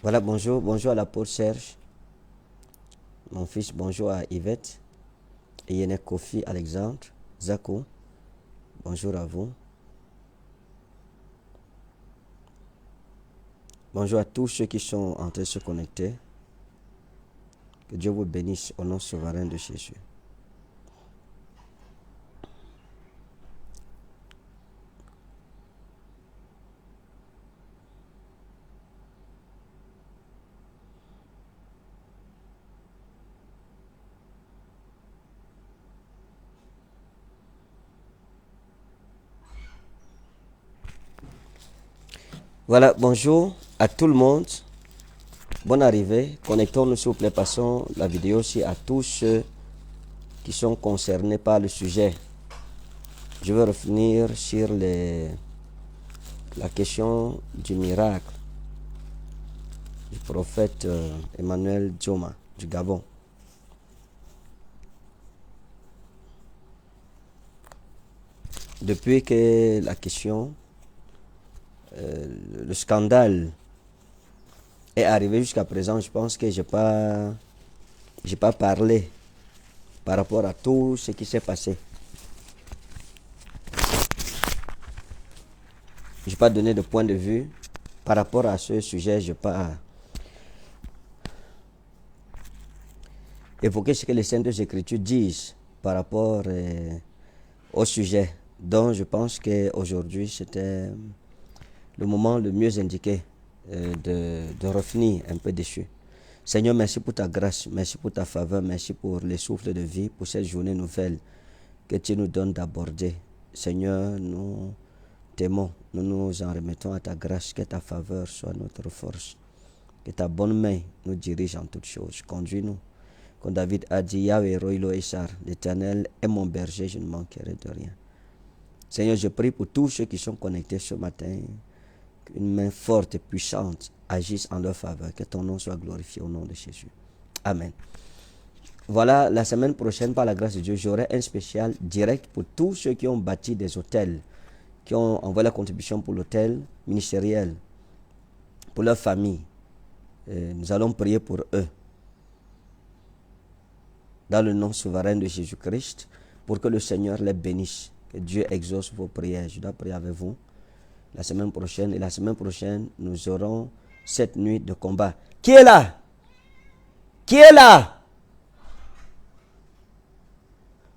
Voilà, bonjour, bonjour à l'apôtre Serge, mon fils, bonjour à Yvette, Yenek Kofi, Alexandre, Zako, bonjour à vous. Bonjour à tous ceux qui sont en train de se connecter. Que Dieu vous bénisse au nom souverain de Jésus. Voilà, bonjour à tout le monde. Bonne arrivée. Connectons-nous s'il vous plaît. Passons la vidéo aussi à tous ceux qui sont concernés par le sujet. Je vais revenir sur la question du miracle du prophète Emmanuel Djoma du Gabon. Depuis que la question, le scandale est arrivé jusqu'à présent, je pense que j'ai pas parlé par rapport à tout ce qui s'est passé. Je n'ai pas donné de point de vue par rapport à ce sujet. Je n'ai pas évoqué ce que les Saintes Écritures disent par rapport au sujet. Donc je pense qu'aujourd'hui c'était le moment le mieux indiqué de revenir un peu dessus. Seigneur, merci pour ta grâce, merci pour ta faveur, merci pour les souffles de vie, pour cette journée nouvelle que tu nous donnes d'aborder. Seigneur, nous t'aimons, nous nous en remettons à ta grâce, que ta faveur soit notre force, que ta bonne main nous dirige en toutes choses. Conduis-nous. Comme David a dit, Yahweh, Roïlo et Sar, l'Éternel est mon berger, je ne manquerai de rien. Seigneur, je prie pour tous ceux qui sont connectés ce matin, qu'une main forte et puissante agisse en leur faveur, que ton nom soit glorifié au nom de Jésus. Amen. Voilà, la semaine prochaine, par la grâce de Dieu, j'aurai un spécial direct pour tous ceux qui ont bâti des hôtels, qui ont envoyé la contribution pour l'hôtel ministériel, pour leur famille. Nous allons prier pour eux. Dans le nom souverain de Jésus-Christ, pour que le Seigneur les bénisse, que Dieu exauce vos prières. Je dois prier avec vous la semaine prochaine. Et la semaine prochaine, nous aurons cette nuit de combat. Qui est là? Qui est là?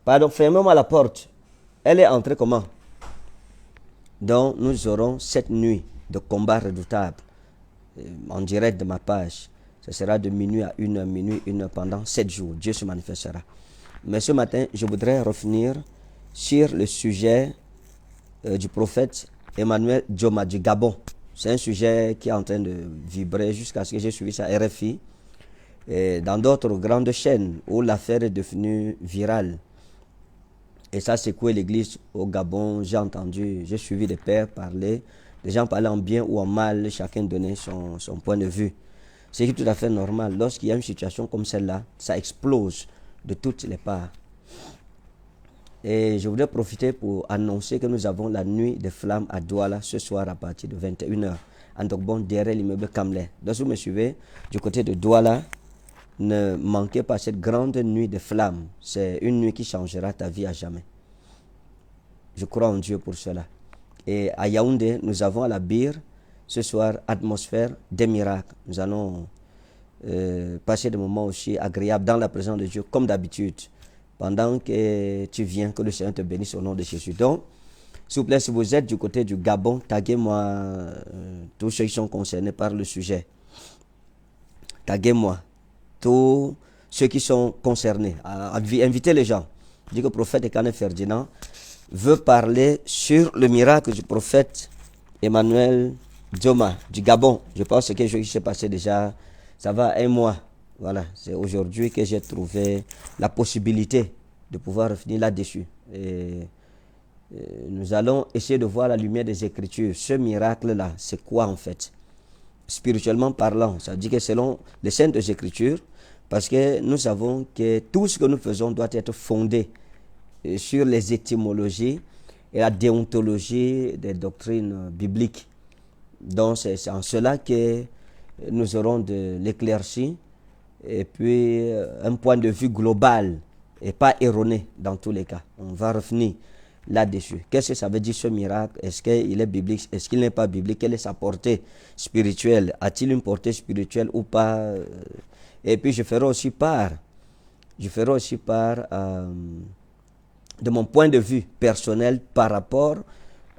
Pardon, fermez-moi la porte. Elle est entrée comment? Donc, nous aurons cette nuit de combat redoutable en direct de ma page. Ce sera de minuit à 1h, minuit, 1h pendant 7 jours. Dieu se manifestera. Mais ce matin, je voudrais revenir sur le sujet du prophète Emmanuel Djoma du Gabon. C'est un sujet qui est en train de vibrer jusqu'à ce que j'ai suivi ça à RFI et dans d'autres grandes chaînes où l'affaire est devenue virale. Et ça secouait l'église au Gabon. J'ai suivi des pères parler, des gens parlaient en bien ou en mal, chacun donnait son point de vue. C'est tout à fait normal. Lorsqu'il y a une situation comme celle-là, ça explose de toutes les parts. Et je voudrais profiter pour annoncer que nous avons la nuit des flammes à Douala ce soir à partir de 21h. En Dogbon, derrière l'immeuble Kamlé. Donc, si vous me suivez, du côté de Douala, ne manquez pas cette grande nuit de flammes. C'est une nuit qui changera ta vie à jamais. Je crois en Dieu pour cela. Et à Yaoundé, nous avons à la Bire, ce soir, atmosphère des miracles. Nous allons passer des moments aussi agréables dans la présence de Dieu, comme d'habitude. Pendant que tu viens, que le Seigneur te bénisse au nom de Jésus. Donc, S'il vous plaît, si vous êtes du côté du Gabon, taguez-moi tous ceux qui sont concernés par le sujet. Taguez-moi tous ceux qui sont concernés. Invitez les gens. Je dis que le prophète Ekane Ferdinand veut parler sur le miracle du prophète Emmanuel Dioma du Gabon. Je pense que c'est quelque chose qui s'est passé déjà, ça va un mois. Voilà, c'est aujourd'hui que j'ai trouvé la possibilité de pouvoir revenir là-dessus. Et nous allons essayer de voir la lumière des Écritures. Ce miracle-là, c'est quoi en fait? Spirituellement parlant, ça veut dire que selon les Saintes Écritures, parce que nous savons que tout ce que nous faisons doit être fondé sur les étymologies et la déontologie des doctrines bibliques. Donc c'est en cela que nous aurons de l'éclaircie et puis un point de vue global et pas erroné dans tous les cas. On va revenir là-dessus. Qu'est-ce que ça veut dire ce miracle? Est-ce qu'il est biblique? Est-ce qu'il n'est pas biblique? Quelle est sa portée spirituelle? A-t-il une portée spirituelle ou pas? Et puis je ferai aussi part de mon point de vue personnel par rapport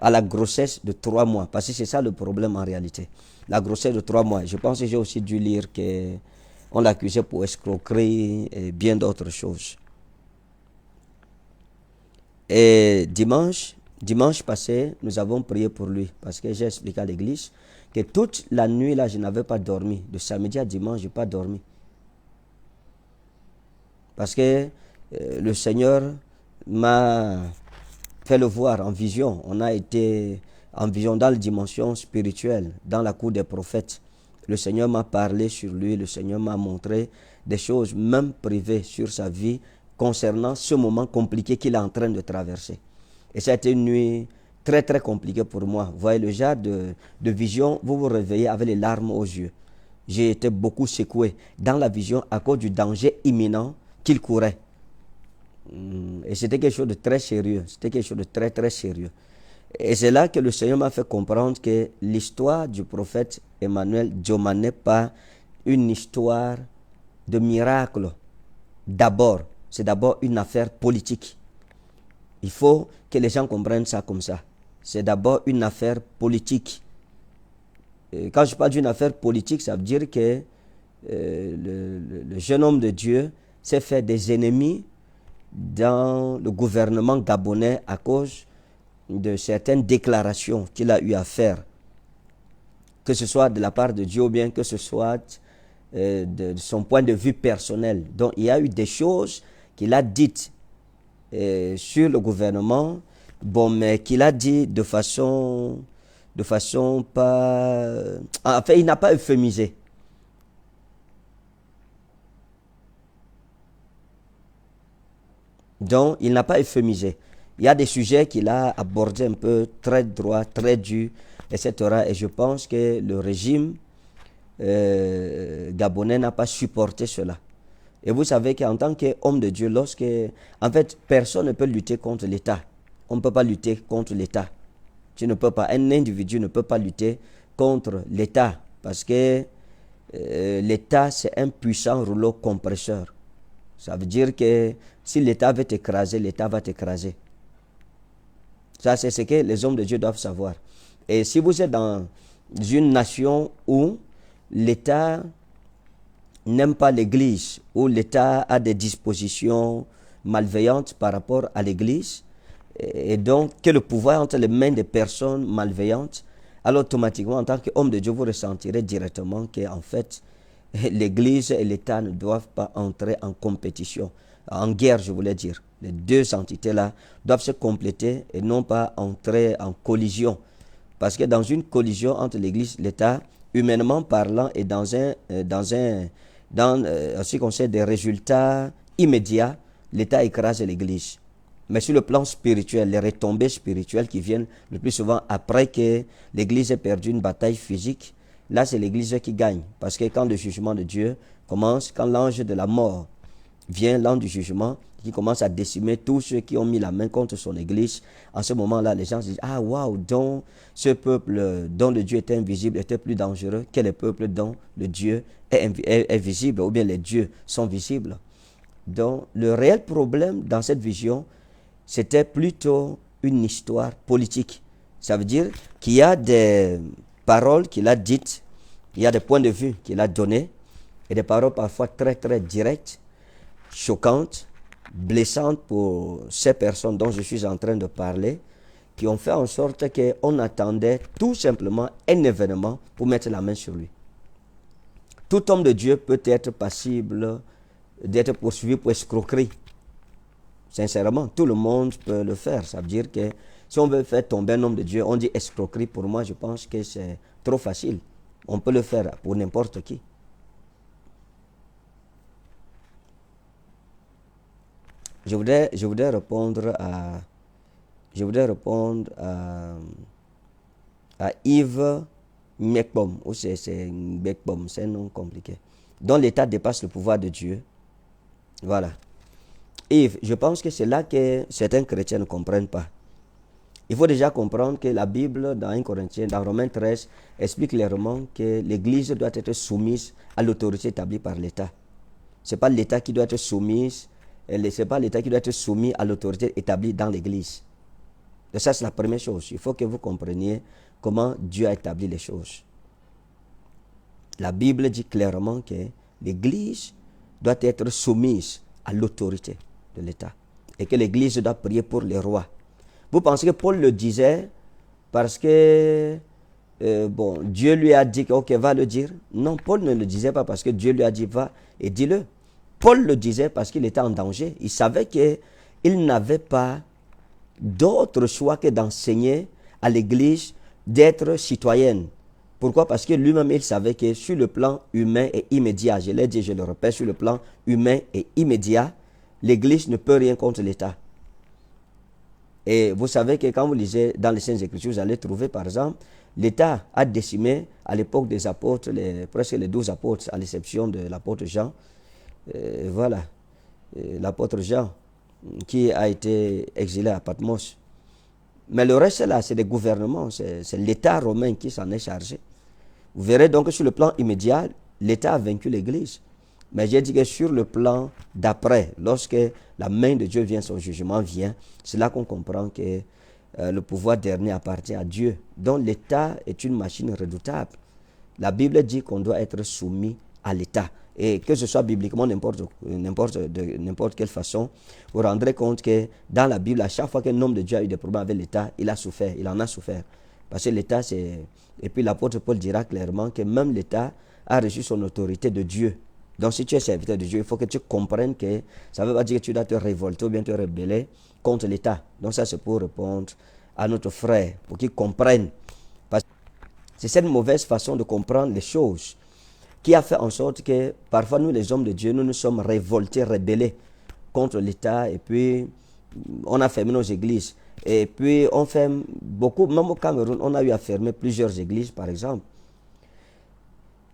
à la grossesse de 3 mois. Parce que c'est ça le problème en réalité. La grossesse de 3 mois. Je pense que j'ai aussi dû lire qu'on l'accusait pour escroquerie et bien d'autres choses. Et dimanche passé, nous avons prié pour lui. Parce que j'ai expliqué à l'église que toute la nuit, là, je n'avais pas dormi. De samedi à dimanche, je n'ai pas dormi. Parce que le Seigneur m'a fait le voir en vision. On a été en vision dans la dimension spirituelle, dans la cour des prophètes. Le Seigneur m'a parlé sur lui, le Seigneur m'a montré des choses, même privées, sur sa vie, concernant ce moment compliqué qu'il est en train de traverser. Et ça a été une nuit très très compliquée pour moi. Vous voyez le genre de vision, vous vous réveillez avec les larmes aux yeux. J'ai été beaucoup secoué dans la vision à cause du danger imminent qu'il courait. Et c'était quelque chose de très sérieux. C'était quelque chose de très très sérieux. Et c'est là que le Seigneur m'a fait comprendre que l'histoire du prophète Emmanuel Dioma n'est pas une histoire de miracle. D'abord, c'est d'abord une affaire politique. Il faut que les gens comprennent ça comme ça. C'est d'abord une affaire politique. Et quand je parle d'une affaire politique, ça veut dire que le jeune homme de Dieu s'est fait des ennemis dans le gouvernement gabonais à cause de certaines déclarations qu'il a eu à faire, que ce soit de la part de Dieu ou bien que ce soit de son point de vue personnel. Donc il y a eu des choses qu'il a dites sur le gouvernement, bon, mais qu'il a dit de façon pas... Enfin, il n'a pas euphémisé. Donc, il n'a pas euphémisé. Il y a des sujets qu'il a abordés un peu très droit, très dur, etc. Et je pense que le régime gabonais n'a pas supporté cela. Et vous savez qu'en tant qu'homme de Dieu, en fait, personne ne peut lutter contre l'État. On ne peut pas lutter contre l'État. Tu ne peux pas, un individu ne peut pas lutter contre l'État parce que l'État, c'est un puissant rouleau compresseur. Ça veut dire que si l'État veut t'écraser, l'État va t'écraser. Ça, c'est ce que les hommes de Dieu doivent savoir. Et si vous êtes dans une nation où l'État n'aime pas l'Église, où l'État a des dispositions malveillantes par rapport à l'Église, et donc que le pouvoir est entre les mains des personnes malveillantes, alors automatiquement, en tant qu'homme de Dieu, vous ressentirez directement qu'en fait, l'Église et l'État ne doivent pas entrer en compétition, en guerre, je voulais dire. Les deux entités-là doivent se compléter et non pas entrer en collision. Parce que dans une collision entre l'Église et l'État, humainement parlant, et dans ce qui concerne des résultats immédiats, l'État écrase l'Église. Mais sur le plan spirituel, les retombées spirituelles qui viennent le plus souvent après que l'Église ait perdu une bataille physique, là c'est l'Église qui gagne. Parce que quand le jugement de Dieu commence, quand l'ange de la mort vient, l'ange du jugement, qui commence à décimer tous ceux qui ont mis la main contre son Église, en ce moment-là, les gens se disent, ah waouh, donc ce peuple dont le Dieu était invisible était plus dangereux que les peuples dont le Dieu est visible, ou bien les dieux sont visibles. Donc le réel problème dans cette vision, c'était plutôt une histoire politique. Ça veut dire qu'il y a des paroles qu'il a dites, il y a des points de vue qu'il a donnés, et des paroles parfois très très directes, choquantes, blessantes pour ces personnes dont je suis en train de parler, qui ont fait en sorte qu'on attendait tout simplement un événement pour mettre la main sur lui. Tout homme de Dieu peut être passible d'être poursuivi pour escroquerie. Sincèrement, tout le monde peut le faire. Ça veut dire que si on veut faire tomber un homme de Dieu, on dit escroquerie. Pour moi, je pense que c'est trop facile. On peut le faire pour n'importe qui. Je voudrais répondre à Yves Mekbom, ou c'est Mekbom, c'est un nom compliqué, dont l'État dépasse le pouvoir de Dieu. Voilà. Yves, je pense que c'est là que certains chrétiens ne comprennent pas. Il faut déjà comprendre que la Bible, dans 1 Corinthiens, dans Romains 13, explique clairement que l'Église doit être soumise à l'autorité établie par l'État. Ce n'est pas l'État qui doit être soumis, c'est pas l'État qui doit être soumis à l'autorité établie dans l'Église. Et ça, c'est la première chose. Il faut que vous compreniez comment Dieu a établi les choses. La Bible dit clairement que l'Église doit être soumise à l'autorité de l'État et que l'Église doit prier pour les rois. Vous pensez que Paul le disait parce que Dieu lui a dit que ok, va le dire? Non, Paul ne le disait pas parce que Dieu lui a dit va et dis-le. Paul le disait parce qu'il était en danger. Il savait qu'il n'avait pas d'autre choix que d'enseigner à l'Église d'être citoyenne. Pourquoi? Parce que lui-même, il savait que sur le plan humain et immédiat, je l'ai dit, je le répète, sur le plan humain et immédiat, l'Église ne peut rien contre l'État. Et vous savez que quand vous lisez dans les Saintes Écritures, vous allez trouver, par exemple, l'État a décimé à l'époque des apôtres, presque les 12 apôtres, à l'exception de l'apôtre Jean. L'apôtre Jean, qui a été exilé à Patmos. Mais le reste là, c'est des gouvernements, c'est l'État romain qui s'en est chargé. Vous verrez donc que sur le plan immédiat, l'État a vaincu l'Église. Mais j'ai dit que sur le plan d'après, lorsque la main de Dieu vient, son jugement vient, c'est là qu'on comprend que le pouvoir dernier appartient à Dieu. Donc l'État est une machine redoutable. La Bible dit qu'on doit être soumis à l'État. Et que ce soit bibliquement de n'importe quelle façon, vous vous rendrez compte que dans la Bible, à chaque fois qu'un homme de Dieu a eu des problèmes avec l'État, il en a souffert. Parce que l'État, c'est... Et puis l'apôtre Paul dira clairement que même l'État a reçu son autorité de Dieu. Donc si tu es serviteur de Dieu, il faut que tu comprennes que ça ne veut pas dire que tu dois te révolter ou bien te rebeller contre l'État. Donc ça, c'est pour répondre à notre frère, pour qu'il comprenne. Parce que c'est cette mauvaise façon de comprendre les choses qui a fait en sorte que parfois nous les hommes de Dieu, nous nous sommes révoltés, rebellés contre l'État et puis on a fermé nos églises. Et puis on ferme beaucoup, même au Cameroun, on a eu à fermer plusieurs églises par exemple.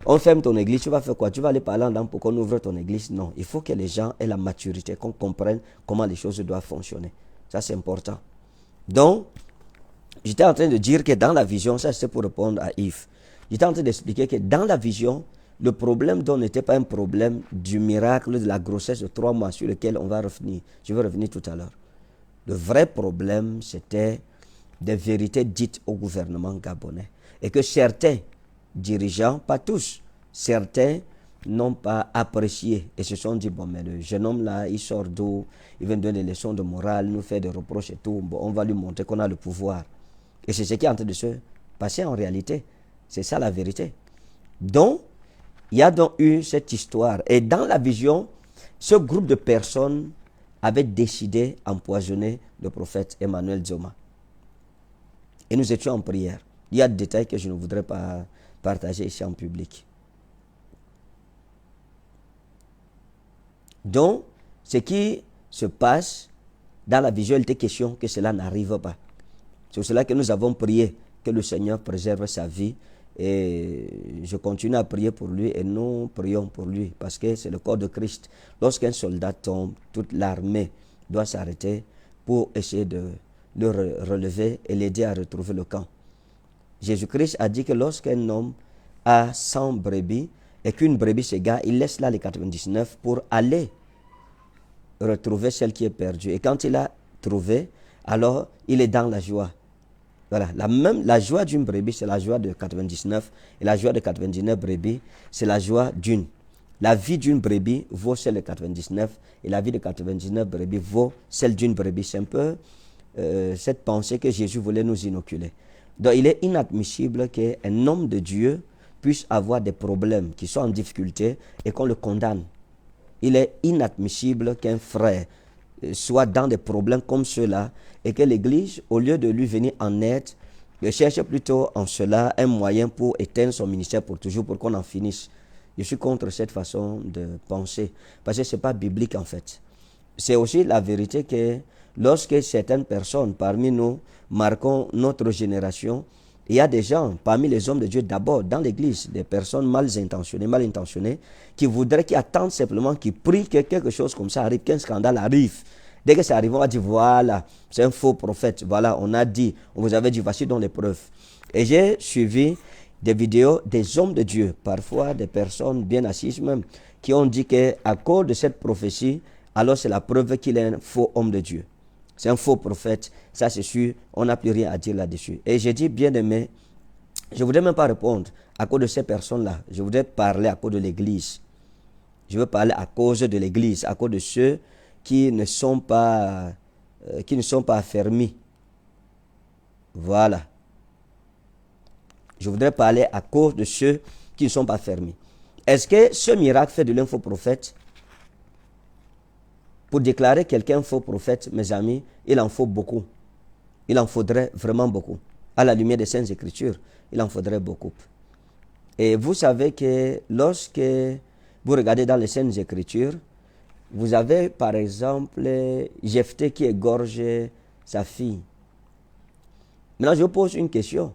On ferme ton église, tu vas faire quoi? Tu vas aller parler en langue pour qu'on ouvre ton église? Non, il faut que les gens aient la maturité, qu'on comprenne comment les choses doivent fonctionner. Ça c'est important. Donc, j'étais en train de dire que dans la vision, ça c'est pour répondre à Yves, j'étais en train d'expliquer que dans la vision, le problème dont n'était pas un problème du miracle de la grossesse de 3 mois sur lequel on va revenir. Je vais revenir tout à l'heure. Le vrai problème, c'était des vérités dites au gouvernement gabonais. Et que certains dirigeants, pas tous, certains n'ont pas apprécié. Et se sont dit, bon, mais le jeune homme là, il sort d'où? Il vient donner des leçons de morale, nous fait des reproches et tout. Bon, on va lui montrer qu'on a le pouvoir. Et c'est ce qui est en train de se passer en réalité. C'est ça la vérité. Donc, il y a donc eu cette histoire. Et dans la vision, ce groupe de personnes avait décidé d'empoisonner le prophète Emmanuel Dzoma. Et nous étions en prière. Il y a des détails que je ne voudrais pas partager ici en public. Donc, ce qui se passe dans la vision, il était question que cela n'arrive pas. C'est pour cela que nous avons prié que le Seigneur préserve sa vie. Et je continue à prier pour lui et nous prions pour lui parce que c'est le corps de Christ. Lorsqu'un soldat tombe, toute l'armée doit s'arrêter pour essayer de le relever et l'aider à retrouver le camp. Jésus-Christ a dit que lorsqu'un homme a 100 brebis et qu'une brebis s'égare, il laisse là les 99 pour aller retrouver celle qui est perdue. Et quand il a trouvé, alors il est dans la joie. Voilà, la joie d'une brebis, c'est la joie de 99, et la joie de 99 brebis, c'est la joie d'une. La vie d'une brebis vaut celle de 99, et la vie de 99 brebis vaut celle d'une brebis. C'est un peu cette pensée que Jésus voulait nous inoculer. Donc il est inadmissible qu'un homme de Dieu puisse avoir des problèmes, qui sont en difficulté, et qu'on le condamne. Il est inadmissible qu'un frère soit dans des problèmes comme ceux-là, et que l'Église, au lieu de lui venir en aide, cherche plutôt en cela un moyen pour éteindre son ministère pour toujours, pour qu'on en finisse. Je suis contre cette façon de penser, parce que ce n'est pas biblique en fait. C'est aussi la vérité que lorsque certaines personnes parmi nous marquons notre génération, il y a des gens parmi les hommes de Dieu d'abord dans l'église, des personnes mal intentionnées, qui voudraient, qui attendent simplement, qui prient que quelque chose comme ça arrive, qu'un scandale arrive. Dès que ça arrive, on va dire voilà, c'est un faux prophète, voilà, on a dit, on vous avait dit, voici donc les preuves. Et j'ai suivi des vidéos des hommes de Dieu, parfois des personnes bien assises même, qui ont dit qu'à cause de cette prophétie, alors c'est la preuve qu'il est un faux homme de Dieu. C'est un faux prophète, ça c'est sûr, on n'a plus rien à dire là-dessus. Et j'ai dit, bien aimé, je ne voudrais même pas répondre à cause de ces personnes-là. Je voudrais parler à cause de l'Église. Je veux parler à cause de l'Église, à cause de ceux qui ne sont pas affermis. Voilà. Je voudrais parler à cause de ceux qui ne sont pas fermés. Est-ce que ce miracle fait de l'un faux prophète? Pour déclarer quelqu'un faux prophète, mes amis, il en faut beaucoup. Il en faudrait vraiment beaucoup. À la lumière des Saintes Écritures, il en faudrait beaucoup. Et vous savez que lorsque vous regardez dans les Saintes Écritures, vous avez par exemple Jephthé qui égorge sa fille. Maintenant, je vous pose une question.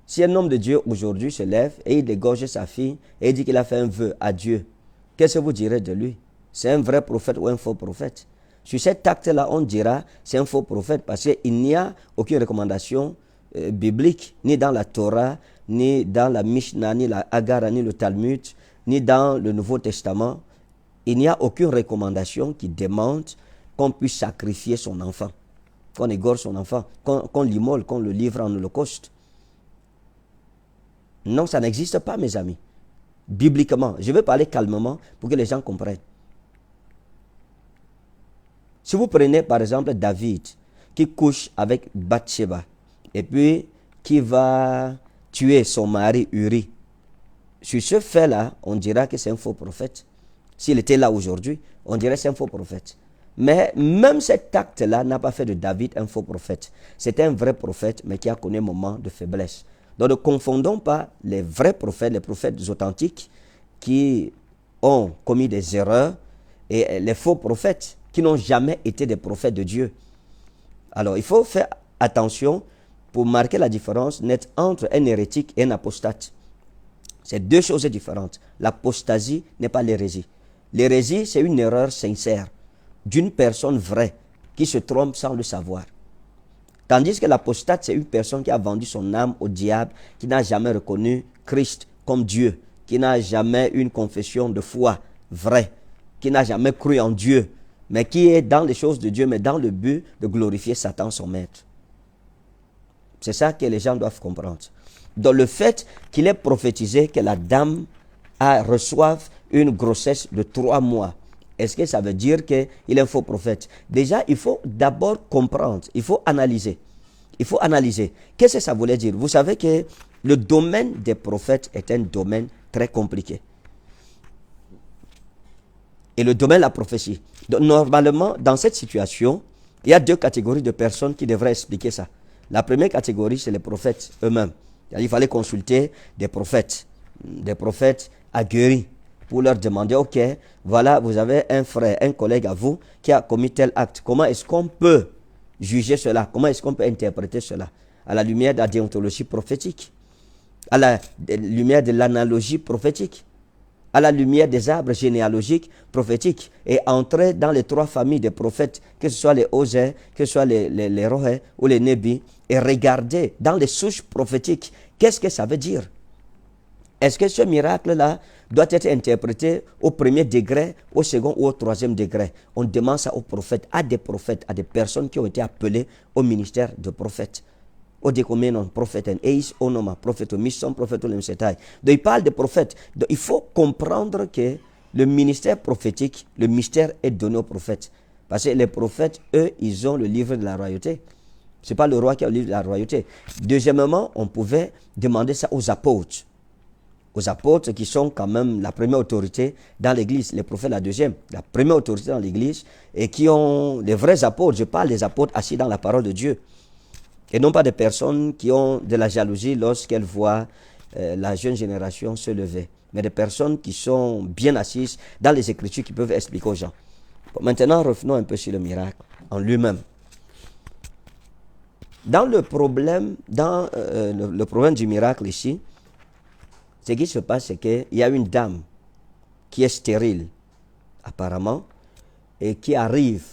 Si un homme de Dieu aujourd'hui se lève et il égorge sa fille et il dit qu'il a fait un vœu à Dieu, qu'est-ce que vous direz de lui? C'est un vrai prophète ou un faux prophète? Sur cet acte-là, on dira c'est un faux prophète parce qu'il n'y a aucune recommandation biblique, ni dans la Torah, ni dans la Mishnah, ni la Haggadah, ni le Talmud, ni dans le Nouveau Testament. Il n'y a aucune recommandation qui demande qu'on puisse sacrifier son enfant, qu'on égorge son enfant, qu'on l'immole, qu'on le livre en holocauste. Non, ça n'existe pas, mes amis. Bibliquement, je vais parler calmement pour que les gens comprennent. Si vous prenez par exemple David qui couche avec Bathsheba et puis qui va tuer son mari Uri, sur ce fait-là, on dira que c'est un faux prophète. S'il était là aujourd'hui, on dirait que c'est un faux prophète. Mais même cet acte-là n'a pas fait de David un faux prophète. C'était un vrai prophète, mais qui a connu un moment de faiblesse. Donc ne confondons pas les vrais prophètes, les prophètes authentiques qui ont commis des erreurs et les faux prophètes qui n'ont jamais été des prophètes de Dieu. Alors il faut faire attention pour marquer la différence nette entre un hérétique et un apostate. C'est deux choses différentes. L'apostasie n'est pas l'hérésie. L'hérésie, c'est une erreur sincère d'une personne vraie qui se trompe sans le savoir. Tandis que l'apostate, c'est une personne qui a vendu son âme au diable, qui n'a jamais reconnu Christ comme Dieu, qui n'a jamais eu une confession de foi vraie, qui n'a jamais cru en Dieu, mais qui est dans les choses de Dieu, mais dans le but de glorifier Satan, son maître. C'est ça que les gens doivent comprendre. Dans le fait qu'il est prophétisé que la dame reçoive une grossesse de 3 mois, est-ce que ça veut dire qu'il est un faux prophète? Déjà, il faut d'abord comprendre, il faut analyser. Il faut analyser. Qu'est-ce que ça voulait dire? Vous savez que le domaine des prophètes est un domaine très compliqué. Et le domaine de la prophétie. Donc, normalement, dans cette situation, il y a 2 catégories de personnes qui devraient expliquer ça. La première catégorie, c'est les prophètes eux-mêmes. Il fallait consulter des prophètes aguerris, pour leur demander, ok, voilà, vous avez un frère, un collègue à vous qui a commis tel acte. Comment est-ce qu'on peut juger cela? Comment est-ce qu'on peut interpréter cela? À la lumière de la déontologie prophétique, à la lumière de l'analogie prophétique, à la lumière des arbres généalogiques prophétiques, et entrer dans les 3 familles des prophètes, que ce soit les Osée, que ce soit les Rohé ou les Nébis, et regarder dans les souches prophétiques, qu'est-ce que ça veut dire? Est-ce que ce miracle-là doit être interprété au premier degré, au second ou au troisième degré? On demande ça aux prophètes, à des personnes qui ont été appelées au ministère de prophète. Au décoménon prophète, eis onoma prophète, mission prophète, le Donc il parle de prophètes. Donc il faut comprendre que le ministère prophétique, le mystère est donné aux prophètes. Parce que les prophètes, eux, ils ont le livre de la royauté. Ce n'est pas le roi qui a le livre de la royauté. Deuxièmement, on pouvait demander ça aux apôtres. Aux apôtres qui sont quand même la première autorité dans l'église. Les prophètes, la deuxième. La première autorité dans l'église. Et qui ont les vrais apôtres. Je parle des apôtres assis dans la parole de Dieu. Et non pas des personnes qui ont de la jalousie lorsqu'elles voient la jeune génération se lever. Mais des personnes qui sont bien assises dans les Écritures qui peuvent expliquer aux gens. Bon, maintenant, revenons un peu sur le miracle en lui-même. Dans le problème, le problème du miracle ici, ce qui se passe, c'est qu'il y a une dame qui est stérile, apparemment, et qui arrive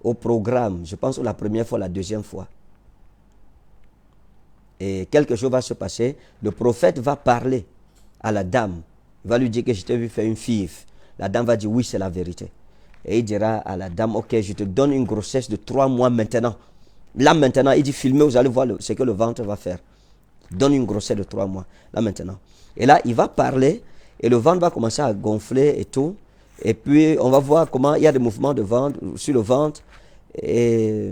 au programme, je pense la première fois, la deuxième fois. Et quelque chose va se passer, le prophète va parler à la dame, il va lui dire que je t'ai vu faire une fille. La dame va dire oui, c'est la vérité. Et il dira à la dame, ok, je te donne une grossesse de 3 mois maintenant. Là maintenant, il dit filmez, vous allez voir ce que le ventre va faire. Donne une grossesse de 3 mois, là maintenant. Et là, il va parler et le ventre va commencer à gonfler et tout. Et puis, on va voir comment il y a des mouvements de ventre, sur le ventre. Et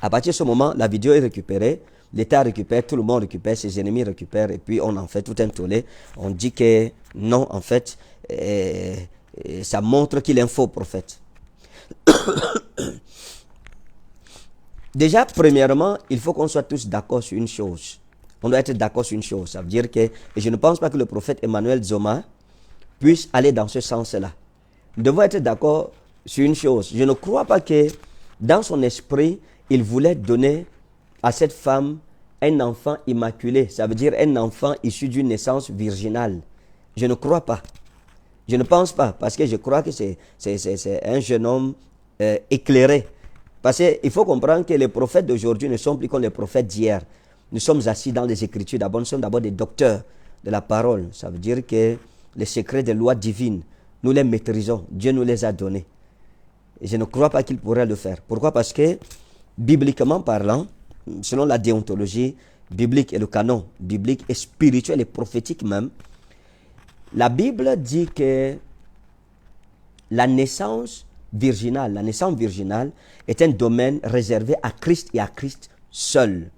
à partir de ce moment, la vidéo est récupérée. L'État récupère, tout le monde récupère, ses ennemis récupèrent. Et puis, on en fait tout un tollé. On dit que non, en fait, ça montre qu'il est un faux prophète. Déjà, premièrement, il faut qu'on soit tous d'accord sur une chose. On doit être d'accord sur une chose. Ça veut dire que, et je ne pense pas que le prophète Emmanuel Zoma puisse aller dans ce sens-là. Nous devons être d'accord sur une chose. Je ne crois pas que, dans son esprit, il voulait donner à cette femme un enfant immaculé. Ça veut dire un enfant issu d'une naissance virginale. Je ne crois pas. Je ne pense pas, parce que je crois que c'est un jeune homme éclairé. Parce qu'il faut comprendre que les prophètes d'aujourd'hui ne sont plus comme les prophètes d'hier. Nous sommes assis dans les Écritures. D'abord, nous sommes d'abord des docteurs de la parole. Ça veut dire que les secrets des lois divines, nous les maîtrisons. Dieu nous les a donnés. Et je ne crois pas qu'il pourrait le faire. Pourquoi? Parce que, bibliquement parlant, selon la déontologie biblique et le canon biblique et spirituel et prophétique même, la Bible dit que la naissance virginale est un domaine réservé à Christ et à Christ seul.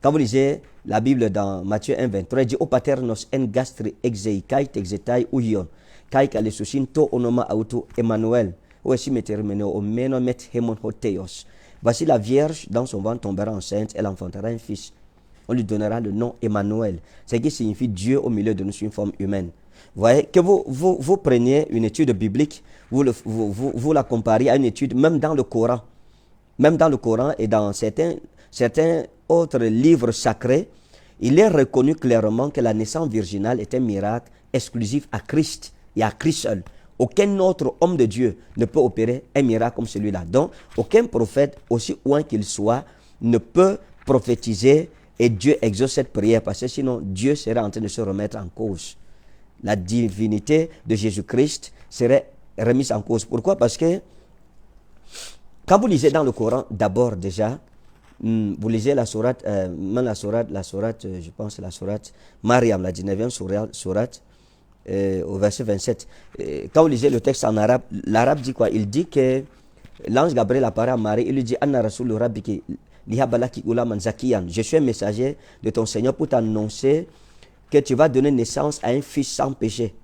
Quand vous lisez la Bible dans Matthieu 1, 23, il dit « O pater nos en gastri exei kai texetai uion, kai kalesusin to onoma auto Emmanuel, o esi metermeno o meno met hemon hoteos. » Voici la Vierge, dans son ventre tombera enceinte, elle enfantera un fils. On lui donnera le nom Emmanuel, ce qui signifie Dieu au milieu de nous sous une forme humaine. Vous voyez, que vous preniez une étude biblique, vous la compariez à une étude, même dans le Coran. Même dans le Coran et dans certains autres livres sacrés, il est reconnu clairement que la naissance virginale est un miracle exclusif à Christ et à Christ seul. Aucun autre homme de Dieu ne peut opérer un miracle comme celui-là. Donc, aucun prophète, aussi loin qu'il soit, ne peut prophétiser et Dieu exauce cette prière parce que sinon Dieu serait en train de se remettre en cause. La divinité de Jésus-Christ serait remise en cause. Pourquoi? Parce que quand vous lisez dans le Coran, d'abord déjà, vous lisez la sourate, je pense la sourate Mariam, la 19e sourate, au verset 27. Quand vous lisez le texte en arabe, l'arabe dit quoi? Il dit que l'ange Gabriel apparaît à Marie, il lui dit Anna Rasoul Rabbiki lihabalaki ulaman zakiyan. Je suis un messager de ton Seigneur pour t'annoncer que tu vas donner naissance à un fils sans péché.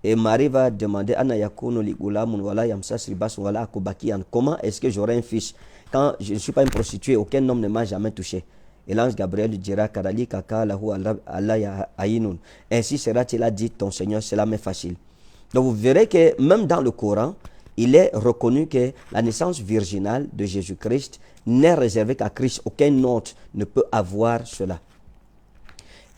Et Marie va demander Anna yakunu li ulamun wala yamsas ribas wala akubakiyan. Comment est-ce que j'aurai un fils quand je ne suis pas une prostituée, aucun homme ne m'a jamais touché? Et l'ange Gabriel lui dira Karali kaka lahu Allah ayinun. Ainsi sera-t-il a dit ton Seigneur, cela m'est facile. Donc vous verrez que même dans le Coran, il est reconnu que la naissance virginale de Jésus-Christ n'est réservée qu'à Christ. Aucun autre ne peut avoir cela.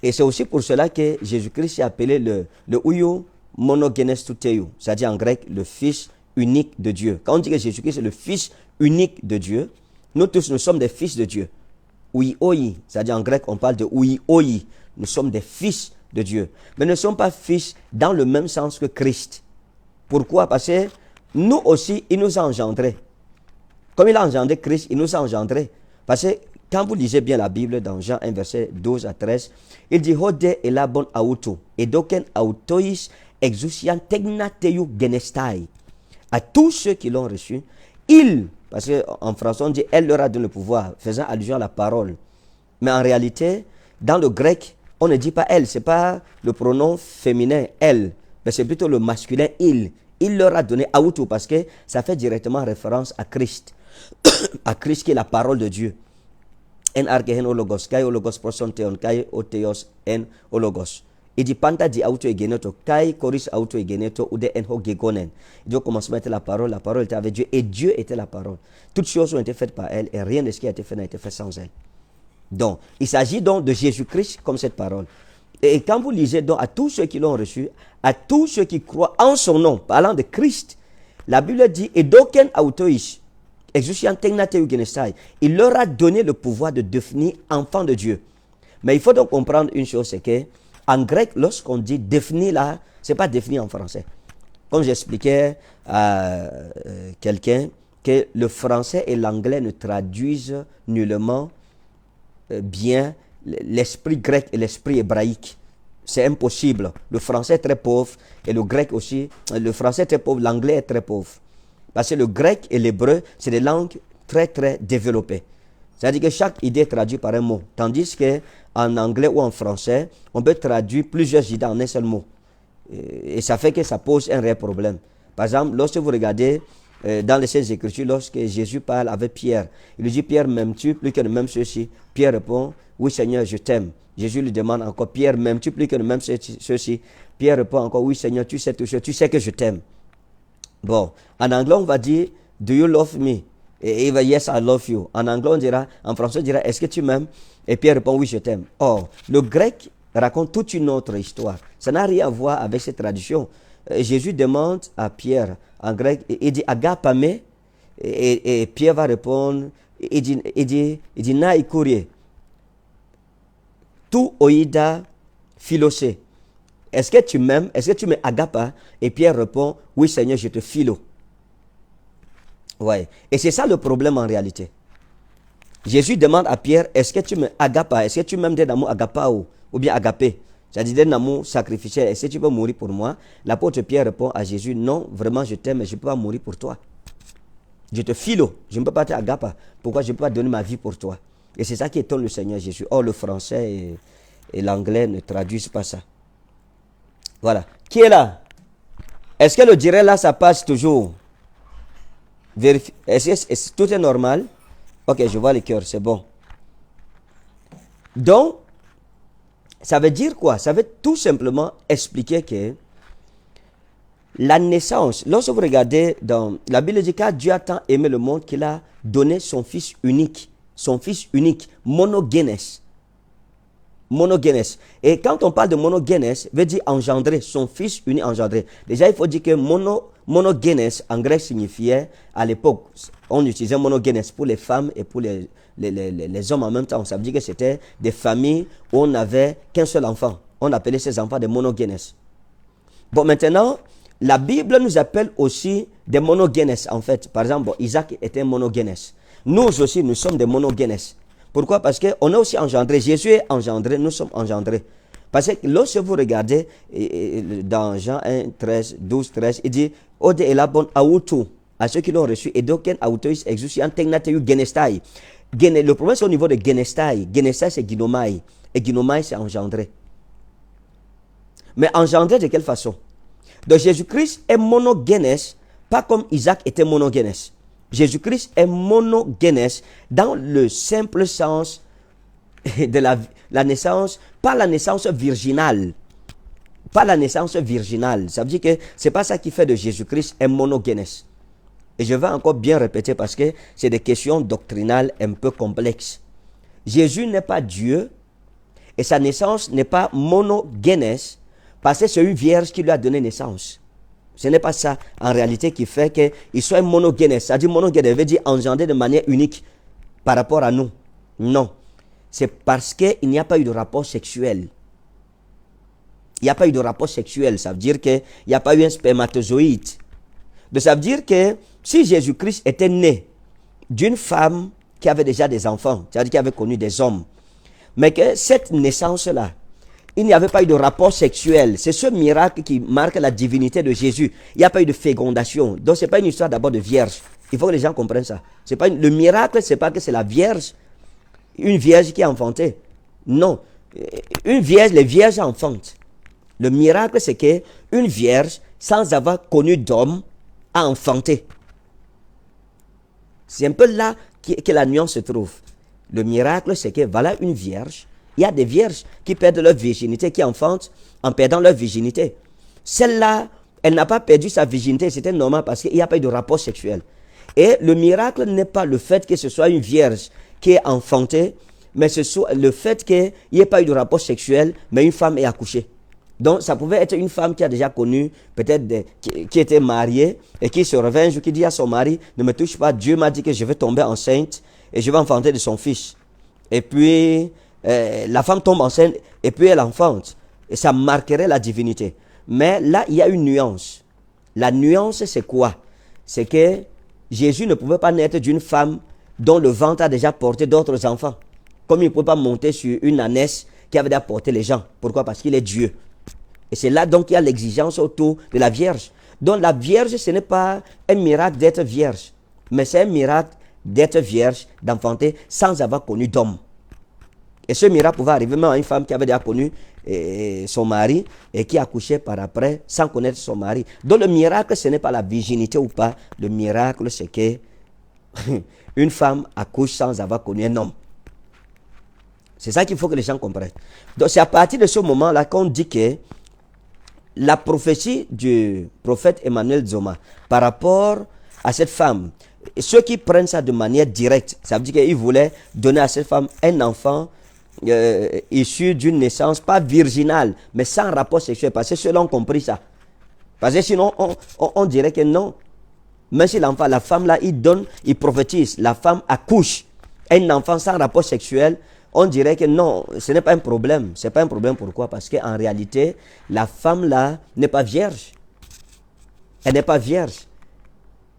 Et c'est aussi pour cela que Jésus-Christ est appelé le Uyu monogenes tuteu, c'est-à-dire en grec le Fils unique de Dieu. Quand on dit que Jésus-Christ est le Fils unique de Dieu, nous tous nous sommes des fils de Dieu. Oui, oi, c'est-à-dire en grec on parle de oui, oi. Nous sommes des fils de Dieu, mais ne sont pas fils dans le même sens que Christ. Pourquoi? Parce que nous aussi, il nous a engendrés. Comme il a engendré Christ, il nous a engendrés. Parce que quand vous lisez bien la Bible dans Jean 1, verset 12 à 13, il dit Hode elabon auto, et doken autois exousian tegnateu genestai. À tous ceux qui l'ont reçu, il, parce qu'en français on dit elle leur a donné le pouvoir, faisant allusion à la parole. Mais en réalité, dans le grec, on ne dit pas elle, ce n'est pas le pronom féminin elle, mais c'est plutôt le masculin il. Il leur a donné auto parce que ça fait directement référence à Christ. À Christ qui est la parole de Dieu. En argehen ologos, kai ologos prosonteon, kai oteos en ologos. Il dit panta di auto egeneto, kai koris auto egeneto, ou de en ho gegonen. Il dit au commencement était la parole était avec Dieu, et Dieu était la parole. Toutes choses ont été faites par elle, et rien de ce qui a été fait n'a été fait sans elle. Donc, il s'agit donc de Jésus-Christ comme cette parole. Et quand vous lisez donc à tous ceux qui l'ont reçu, à tous ceux qui croient en son nom, parlant de Christ, la Bible dit, et d'aucun autois, il leur a donné le pouvoir de devenir enfants de Dieu. Mais il faut donc comprendre une chose, c'est que en grec, lorsqu'on dit définir là, ce n'est pas définir en français. Comme j'expliquais à quelqu'un que le français et l'anglais ne traduisent nullement bien l'esprit grec et l'esprit hébraïque. C'est impossible. Le français est très pauvre et le grec aussi. Le français est très pauvre, l'anglais est très pauvre. Parce que le grec et l'hébreu, c'est des langues très très développées. C'est-à-dire que chaque idée est traduite par un mot. Tandis qu'en anglais ou en français, on peut traduire plusieurs idées en un seul mot. Et ça fait que ça pose un réel problème. Par exemple, lorsque vous regardez dans les Saintes Écritures, lorsque Jésus parle avec Pierre, il lui dit, Pierre, m'aimes-tu plus que ne m'aimes ceux-ci? Pierre répond, oui Seigneur, je t'aime. Jésus lui demande encore, Pierre, m'aimes-tu plus que ne m'aimes ceux-ci? Pierre répond encore, oui Seigneur, tu sais tout ça, tu sais que je t'aime. Bon, en anglais, on va dire, do you love me? Et il va, yes, I love you. En anglais, on dira, en français, on dira, est-ce que tu m'aimes? Et Pierre répond, oui, je t'aime. Or, le grec raconte toute une autre histoire. Ça n'a rien à voir avec cette tradition. Jésus demande à Pierre, en grec, il dit, agapame, et Pierre va répondre, il dit, na ikurie, tu oida philosé. Est-ce que tu m'aimes? Est-ce que tu m'agapes? Et Pierre répond, oui Seigneur, je te philo. Ouais. Et c'est ça le problème en réalité. Jésus demande à Pierre, est-ce que tu m'agapes? Est-ce que tu m'aimes d'un amour agapao ou bien agapé? C'est-à-dire d'un amour sacrificiel. Est-ce que tu peux mourir pour moi? L'apôtre Pierre répond à Jésus, non, vraiment je t'aime, mais je ne peux pas mourir pour toi. Je te philo, je ne peux pas t'agaper. Pourquoi je ne peux pas donner ma vie pour toi? Et c'est ça qui étonne le Seigneur Jésus. Or, le français et l'anglais ne traduisent pas ça. Voilà. Qui est là? Est-ce que le direct là, ça passe toujours? Est-ce que tout est normal? Ok, je vois les cœurs, c'est bon. Donc, ça veut dire quoi? Ça veut tout simplement expliquer que la naissance, lorsque vous regardez dans la Bible, dit que Dieu a tant aimé le monde qu'il a donné son fils unique, monogénès. Monogénès. Et quand on parle de monogénès, veut dire engendrer, son fils unique engendré. Déjà, il faut dire que monogénès en grec signifiait, à l'époque, on utilisait monogénès pour les femmes et pour les hommes en même temps. Ça veut dire que c'était des familles où on n'avait qu'un seul enfant. On appelait ces enfants des monogénès. Bon, maintenant, la Bible nous appelle aussi des monogénès en fait. Par exemple, Isaac était monogénès. Nous aussi, nous sommes des monogénès. Pourquoi? Parce qu'on est aussi engendré. Jésus est engendré, nous sommes engendrés. Parce que lorsque vous regardez dans Jean 1, 13, 12, 13, il dit Ode elabon auto, à ceux qui l'ont reçu, et d'aucun autois exousian tegnateu genestai. Le problème c'est au niveau de genestai. Genestai c'est ginomai. Et ginomai c'est engendré. Mais engendré de quelle façon? Donc Jésus-Christ est monogénès, pas comme Isaac était monogénès. Jésus-Christ est monogénès dans le simple sens de la naissance, pas la naissance virginale. Pas la naissance virginale. Ça veut dire que ce n'est pas ça qui fait de Jésus-Christ un monogénès. Et je vais encore bien répéter parce que c'est des questions doctrinales un peu complexes. Jésus n'est pas Dieu et sa naissance n'est pas monogénès parce que c'est une vierge qui lui a donné naissance. Ce n'est pas ça, en réalité, qui fait qu'il soit monogénès. C'est-à-dire monogénès veut dire engendré de manière unique par rapport à nous. Non. C'est parce qu'il n'y a pas eu de rapport sexuel. Il n'y a pas eu de rapport sexuel. Ça veut dire qu'il n'y a pas eu un spermatozoïde. Donc ça veut dire que si Jésus-Christ était né d'une femme qui avait déjà des enfants, c'est-à-dire qui avait connu des hommes, mais que cette naissance-là, il n'y avait pas eu de rapport sexuel. C'est ce miracle qui marque la divinité de Jésus. Il n'y a pas eu de fécondation. Donc ce n'est pas une histoire d'abord de vierge. Il faut que les gens comprennent ça. Le miracle, ce n'est pas que c'est la vierge, une vierge qui a enfanté. Non. Une vierge, les vierges enfantent. Le miracle, c'est qu'une vierge, sans avoir connu d'homme, a enfanté. C'est un peu là que la nuance se trouve. Le miracle, c'est que voilà une vierge. Il y a des vierges qui perdent leur virginité, qui enfantent en perdant leur virginité. Celle-là, elle n'a pas perdu sa virginité, c'était normal parce qu'il n'y a pas eu de rapport sexuel. Et le miracle n'est pas le fait que ce soit une vierge qui est enfantée, mais ce soit le fait qu'il n'y ait pas eu de rapport sexuel, mais une femme est accouchée. Donc, ça pouvait être une femme qui a déjà connu, peut-être qui était mariée et qui se réveille un jour, qui dit à son mari, ne me touche pas, Dieu m'a dit que je vais tomber enceinte et je vais enfanter de son fils. Et puis, la femme tombe enceinte et puis elle enfante. Et ça marquerait la divinité. Mais là, il y a une nuance. La nuance, c'est quoi? C'est que Jésus ne pouvait pas naître d'une femme dont le ventre a déjà porté d'autres enfants. Comme il ne pouvait pas monter sur une ânesse qui avait déjà porté les gens. Pourquoi? Parce qu'il est Dieu. Et c'est là donc qu'il y a l'exigence autour de la Vierge. Donc la Vierge, ce n'est pas un miracle d'être vierge, mais c'est un miracle d'être vierge, d'enfanter sans avoir connu d'homme. Et ce miracle pouvait arriver même à une femme qui avait déjà connu son mari et qui accouchait par après sans connaître son mari. Donc le miracle, ce n'est pas la virginité ou pas. Le miracle, c'est que une femme accouche sans avoir connu un homme. C'est ça qu'il faut que les gens comprennent. Donc c'est à partir de ce moment-là qu'on dit que la prophétie du prophète Emmanuel Dzoma par rapport à cette femme, ceux qui prennent ça de manière directe, ça veut dire qu'il voulait donner à cette femme un enfant issu d'une naissance pas virginale, mais sans rapport sexuel, parce que ceux-là ont compris ça. Parce que sinon, on dirait que non. Même si l'enfant, la femme là, il prophétise, la femme accouche un enfant sans rapport sexuel, on dirait que non, ce n'est pas un problème. Ce n'est pas un problème, pourquoi? Parce qu'en réalité, la femme là n'est pas vierge. Elle n'est pas vierge.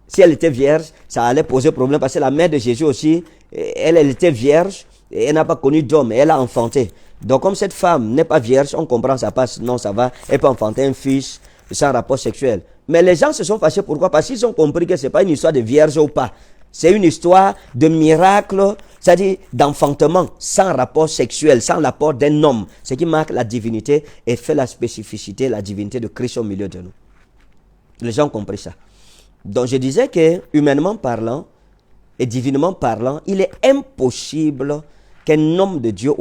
Si elle était vierge, ça allait poser problème, parce que la mère de Jésus aussi, elle était vierge, et elle n'a pas connu d'homme, et elle a enfanté. Donc comme cette femme n'est pas vierge, on comprend, ça passe, non, ça va, elle peut enfanter un fils sans rapport sexuel. Mais les gens se sont fâchés, pourquoi? Parce qu'ils ont compris que ce n'est pas une histoire de vierge ou pas. C'est une histoire de miracle, c'est-à-dire d'enfantement sans rapport sexuel, sans l'apport d'un homme. Ce qui marque la divinité et fait la spécificité, la divinité de Christ au milieu de nous. Les gens ont compris ça. Donc je disais que, humainement parlant et divinement parlant, il est impossible qu'un homme de Dieu